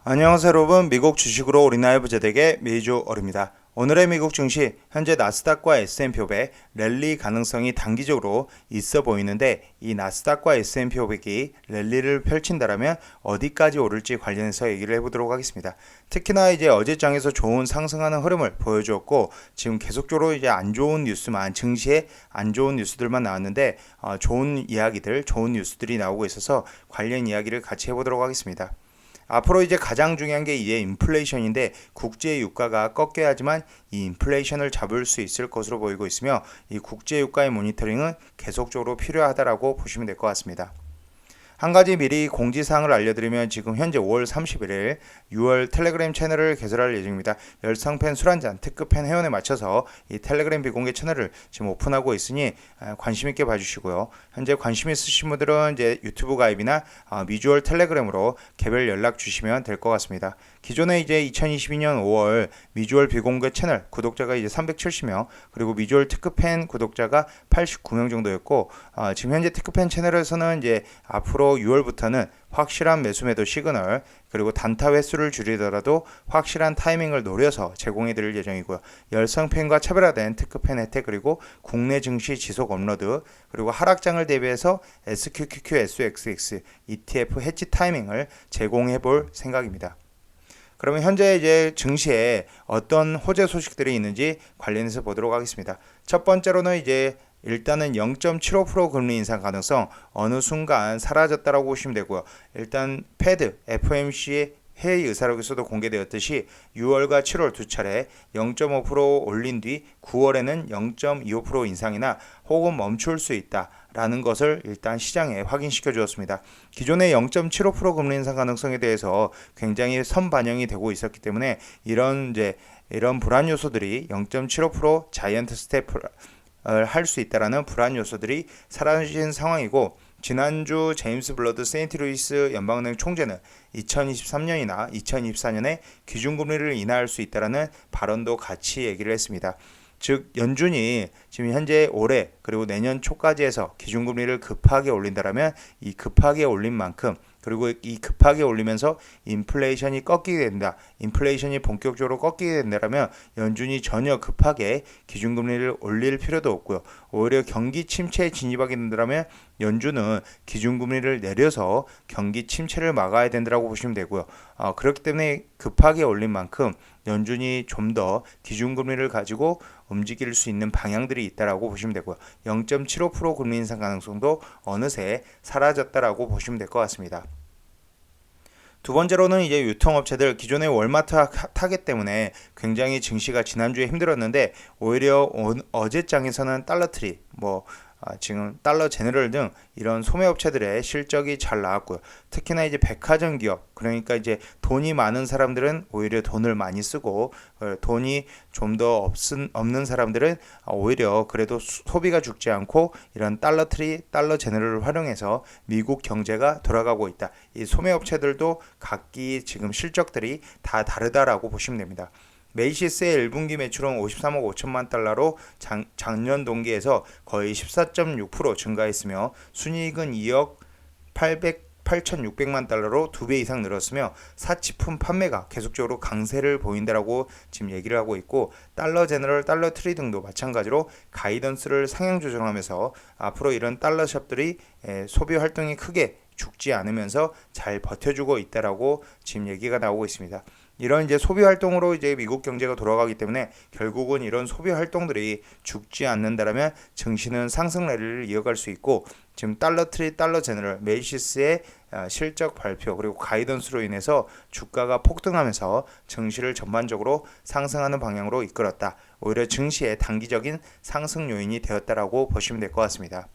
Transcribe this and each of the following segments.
안녕하세요 여러분, 미국 주식으로 우리나라 부자되게 메이저 얼입니다. 오늘의 미국 증시 현재 나스닥과 S&P 500 랠리 가능성이 단기적으로 있어 보이는데, 이 나스닥과 S&P 500이 랠리를 펼친다라면 어디까지 오를지 관련해서 얘기를 해보도록 하겠습니다. 특히나 이제 어제장에서 좋은 상승하는 흐름을 보여주었고, 지금 계속적으로 이제 안 좋은 뉴스만, 증시에 안 좋은 뉴스들만 나왔는데 좋은 이야기들, 좋은 뉴스들이 나오고 있어서 관련 이야기를 같이 해보도록 하겠습니다. 앞으로 이제 가장 중요한 게 이제 인플레이션인데, 국제 유가가 꺾여야지만 이 인플레이션을 잡을 수 있을 것으로 보이고 있으며, 이 국제 유가의 모니터링은 계속적으로 필요하다라고 보시면 될 것 같습니다. 한 가지 미리 공지사항을 알려드리면, 지금 현재 5월 31일 6월 텔레그램 채널을 개설할 예정입니다. 열성팬 술 한잔 특급팬 회원에 맞춰서 이 텔레그램 비공개 채널을 지금 오픈하고 있으니 관심 있게 봐주시고요. 현재 관심 있으신 분들은 이제 유튜브 가입이나 미주얼 텔레그램으로 개별 연락 주시면 될 것 같습니다. 기존에 이제 2022년 5월 미주얼 비공개 채널 구독자가 이제 370명, 그리고 미주얼 특급팬 구독자가 89명 정도였고, 지금 현재 특급팬 채널에서는 이제 앞으로 6월부터는 확실한 매수 매도 시그널, 그리고 단타 횟수를 줄이더라도 확실한 타이밍을 노려서 제공해 드릴 예정이고요. 열성팬과 차별화된 특급팬 혜택, 그리고 국내 증시 지속 업로드, 그리고 하락장을 대비해서 SQQQ, SXX, ETF 해지 타이밍을 제공해 볼 생각입니다. 그러면 현재 이제 증시에 어떤 호재 소식들이 있는지 관련해서 보도록 하겠습니다. 첫 번째로는 이제 일단은 0.75% 금리 인상 가능성 어느 순간 사라졌다라고 보시면 되고요. 일단 패드, FOMC의 회의 의사록에서도 공개되었듯이 6월과 7월 두 차례 0.5% 올린 뒤 9월에는 0.25% 인상이나 혹은 멈출 수 있다라는 것을 일단 시장에 확인시켜 주었습니다. 기존의 0.75% 금리 인상 가능성에 대해서 굉장히 선반영이 되고 있었기 때문에 이런 불안 요소들이 0.75% 자이언트 스텝을 할 수 있다라는 불안 요소들이 사라진 상황이고, 지난주 제임스 블러드 세인트루이스 연방은행 총재는 2023년이나 2024년에 기준금리를 인하할 수 있다라는 발언도 같이 얘기를 했습니다. 즉 연준이 지금 현재 올해 그리고 내년 초까지 해서 기준금리를 급하게 올린다라면, 이 급하게 올린 만큼, 그리고 이 급하게 올리면서 인플레이션이 꺾이게 된다, 인플레이션이 본격적으로 꺾이게 된다면 연준이 전혀 급하게 기준금리를 올릴 필요도 없고요. 오히려 경기 침체에 진입하게 된다면 연준은 기준금리를 내려서 경기 침체를 막아야 된다고 보시면 되고요. 그렇기 때문에 급하게 올린 만큼 연준이 좀 더 기준금리를 가지고 움직일 수 있는 방향들이 있다라고 보시면 되고요. 0.75% 금리 인상 가능성도 어느새 사라졌다라고 보시면 될 것 같습니다. 두 번째로는 이제 유통업체들, 기존의 월마트 타겟 때문에 굉장히 증시가 지난주에 힘들었는데, 오히려 어제장에서는 달러트리, 지금 달러 제너럴 등 이런 소매업체들의 실적이 잘 나왔고요. 특히나 이제 백화점 기업, 그러니까 이제 돈이 많은 사람들은 오히려 돈을 많이 쓰고, 돈이 좀 더 없는 사람들은 오히려 그래도 소비가 죽지 않고 이런 달러트리, 달러 제너럴을 활용해서 미국 경제가 돌아가고 있다. 이 소매업체들도 각기 지금 실적들이 다 다르다라고 보시면 됩니다. 메이시스의 1분기 매출은 53억 5천만 달러로 작년 동기에서 거의 14.6% 증가했으며, 순이익은 2억 8,600만 달러로 2배 이상 늘었으며, 사치품 판매가 계속적으로 강세를 보인다라고 지금 얘기를 하고 있고, 달러 제너럴, 달러 트리 등도 마찬가지로 가이던스를 상향 조정하면서 앞으로 이런 달러샵들이 소비 활동이 크게 죽지 않으면서 잘 버텨주고 있다라고 지금 얘기가 나오고 있습니다. 이런 이제 소비 활동으로 이제 미국 경제가 돌아가기 때문에 결국은 이런 소비 활동들이 죽지 않는다라면 증시는 상승 랠리를 이어갈 수 있고, 지금 달러 트리, 달러 제너럴, 메이시스의 실적 발표, 그리고 가이던스로 인해서 주가가 폭등하면서 증시를 전반적으로 상승하는 방향으로 이끌었다. 오히려 증시의 단기적인 상승 요인이 되었다라고 보시면 될 것 같습니다.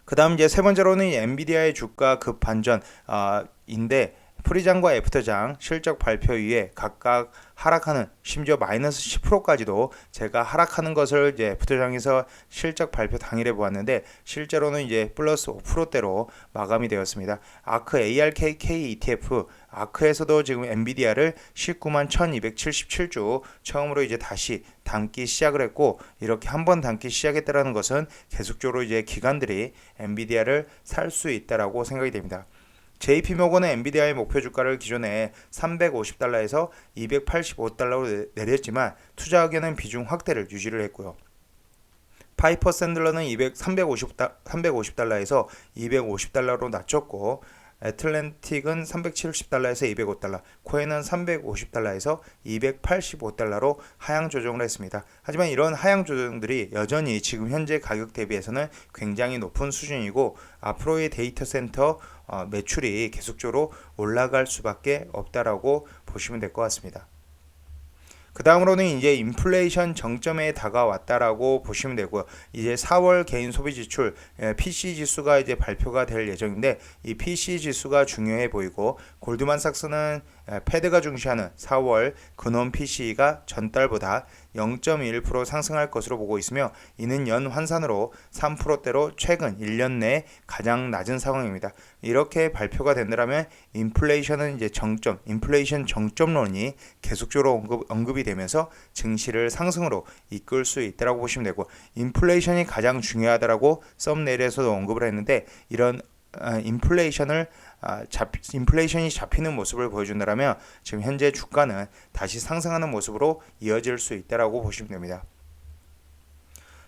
그 다음 이제 세 번째로는 엔비디아의 주가 급 반전인데, 프리장과 애프터장 실적 발표 이후에 각각 하락하는, 심지어 마이너스 10%까지도 제가 하락하는 것을 이제 애프터장에서 실적 발표 당일에 보았는데, 실제로는 이제 플러스 5%대로 마감이 되었습니다. 아크 ARKK ETF, 아크에서도 지금 엔비디아를 19만 1277주 처음으로 이제 다시 담기 시작을 했고, 이렇게 한번 담기 시작했다라는 것은 계속적으로 이제 기관들이 엔비디아를 살 수 있다라고 생각이 됩니다. JP모건은 엔비디아의 목표 주가를 기존에 350달러에서 285달러로 내렸지만 투자 의견은 비중 확대를 유지를 했고요. 파이퍼 샌들러는 350달러에서 250달러로 낮췄고 애틀랜틱은 370달러에서 205달러, 코엔은 350달러에서 285달러로 하향 조정을 했습니다. 하지만 이런 하향 조정들이 여전히 지금 현재 가격 대비해서는 굉장히 높은 수준이고 앞으로의 데이터 센터 매출이 계속적으로 올라갈 수밖에 없다라고 보시면 될 것 같습니다. 그 다음으로는 이제 인플레이션 정점에 다가왔다라고 보시면 되고요. 이제 4월 개인 소비 지출 PC 지수가 이제 발표가 될 예정인데 이 PC 지수가 중요해 보이고 골드만삭스는 패드가 중시하는 4월 근원 PC가 전달보다 0.1% 상승할 것으로 보고 있으며 이는 연 환산으로 3%대로 최근 1년 내 가장 낮은 상황입니다. 이렇게 발표가 된다면 인플레이션은 이제 인플레이션 정점론이 계속적으로 언급이 되면서 증시를 상승으로 이끌 수 있다고 보시면 되고 인플레이션이 가장 중요하다라고 썸네일에서도 언급을 했는데 이런 인플레이션이 잡히는 모습을 보여준다면 지금 현재 주가는 다시 상승하는 모습으로 이어질 수 있다라고 보시면 됩니다.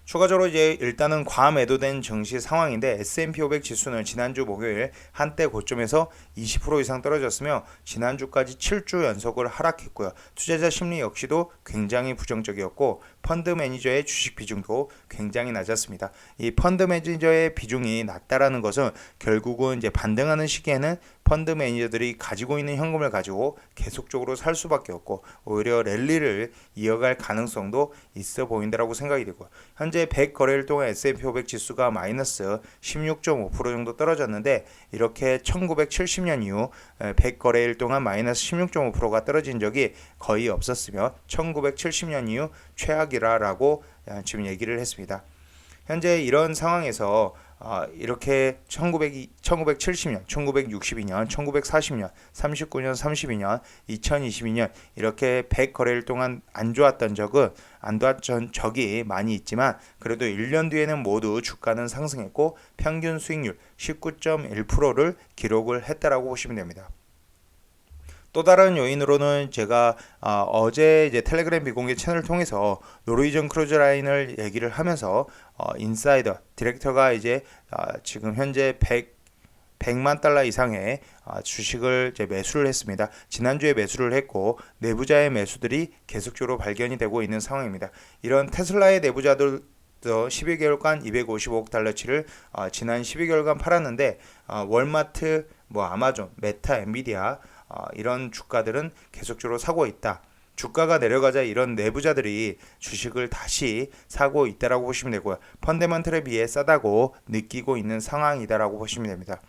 추가적으로 이제 일단은 과매도된 증시 상황인데 S&P 500 지수는 지난주 목요일 한때 고점에서 20% 이상 떨어졌으며 지난주까지 7주 연속을 하락했고요. 투자자 심리 역시도 굉장히 부정적이었고 펀드 매니저의 주식 비중도 굉장히 낮았습니다. 이 펀드 매니저의 비중이 낮다라는 것은 결국은 이제 반등하는 시기에는 펀드 매니저들이 가지고 있는 현금을 가지고 계속적으로 살 수밖에 없고 오히려 랠리를 이어갈 가능성도 있어 보인다라고 생각이 되고요. 현재 100거래일 동안 S&P 500 지수가 마이너스 16.5% 정도 떨어졌는데 이렇게 1970년 이후 100거래일 동안 마이너스 16.5%가 떨어진 적이 거의 없었으며 1970년 이후 최악이라고 지금 얘기를 했습니다. 현재 이런 상황에서 이렇게 1970년, 1962년, 1940년, 39년, 32년, 2022년 이렇게 100거래일 동안 안 좋았던 적이 많이 있지만 그래도 1년 뒤에는 모두 주가는 상승했고 평균 수익률 19.1%를 기록을 했다라고 보시면 됩니다. 또 다른 요인으로는 제가 어제 이제 텔레그램 비공개 채널을 통해서 노르웨이전 크루즈 라인을 얘기를 하면서 인사이더 디렉터가 이제 지금 현재 100만 달러 이상의 주식을 이제 매수를 했습니다. 지난주에 매수를 했고 내부자의 매수들이 계속적으로 발견이 되고 있는 상황입니다. 이런 테슬라의 내부자들 12개월간 255억 달러치를 지난 12개월간 팔았는데 월마트, 아마존, 메타, 엔비디아 이런 주가들은 계속적으로 사고 있다. 주가가 내려가자 이런 내부자들이 주식을 다시 사고 있다라고 보시면 되고요. 펀더멘털에 비해 싸다고 느끼고 있는 상황이다라고 보시면 됩니다.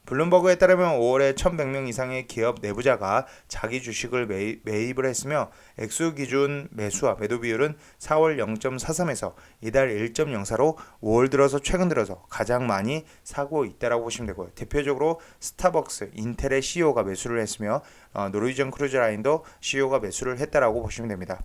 블룸버그에 따르면 5월에 1,100명 이상의 기업 내부자가 자기 주식을 매입을 했으며 액수 기준 매수와 매도 비율은 4월 0.43에서 이달 1.04로 5월 들어서 최근 들어서 가장 많이 사고 있다라고 보시면 되고요. 대표적으로 스타벅스, 인텔의 CEO가 매수를 했으며 노르웨이전 크루즈 라인도 CEO가 매수를 했다라고 보시면 됩니다.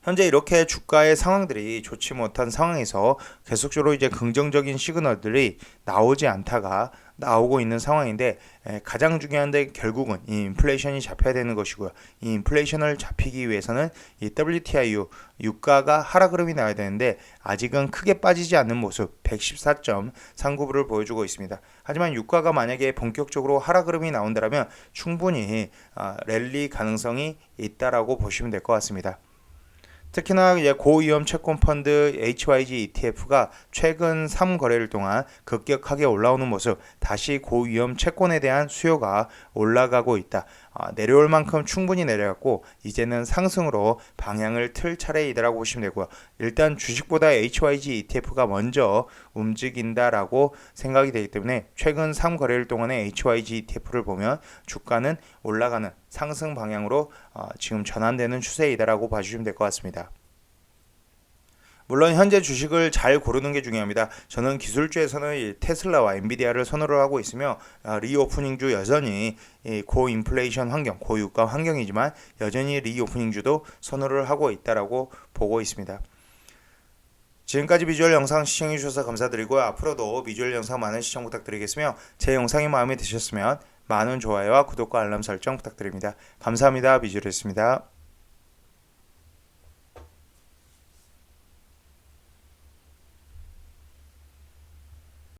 현재 이렇게 주가의 상황들이 좋지 못한 상황에서 계속적으로 이제 긍정적인 시그널들이 나오지 않다가 나오고 있는 상황인데 가장 중요한 데 결국은 이 인플레이션이 잡혀야 되는 것이고요. 이 인플레이션을 잡히기 위해서는 이 WTI 유가가 하락 흐름이 나와야 되는데 아직은 크게 빠지지 않는 모습 114.39불을 보여주고 있습니다. 하지만 유가가 만약에 본격적으로 하락 흐름이 나온다면 충분히 랠리 가능성이 있다라고 보시면 될 것 같습니다. 특히나 이제 고위험 채권 펀드 HYG ETF가 최근 3거래일 동안 급격하게 올라오는 모습, 다시 고위험 채권에 대한 수요가 올라가고 있다. 내려올 만큼 충분히 내려갔고 이제는 상승으로 방향을 틀 차례이다라고 보시면 되고요. 일단 주식보다 HYG ETF가 먼저 움직인다라고 생각이 되기 때문에 최근 3거래일 동안의 HYG ETF를 보면 주가는 올라가는 상승 방향으로 지금 전환되는 추세이다라고 봐주시면 될 것 같습니다. 물론 현재 주식을 잘 고르는 게 중요합니다. 저는 기술주에서는 테슬라와 엔비디아를 선호를 하고 있으며 리오프닝주 여전히 고인플레이션 환경, 고유가 지금까지 비주얼 영상 시청해주셔서 감사드리고요. 앞으로도 비주얼 영상 많은 시청 부탁드리겠으며 제 영상이 마음에 드셨으면 많은 좋아요와 구독과 알람 설정 부탁드립니다. 감사합니다. 비주얼이었습니다.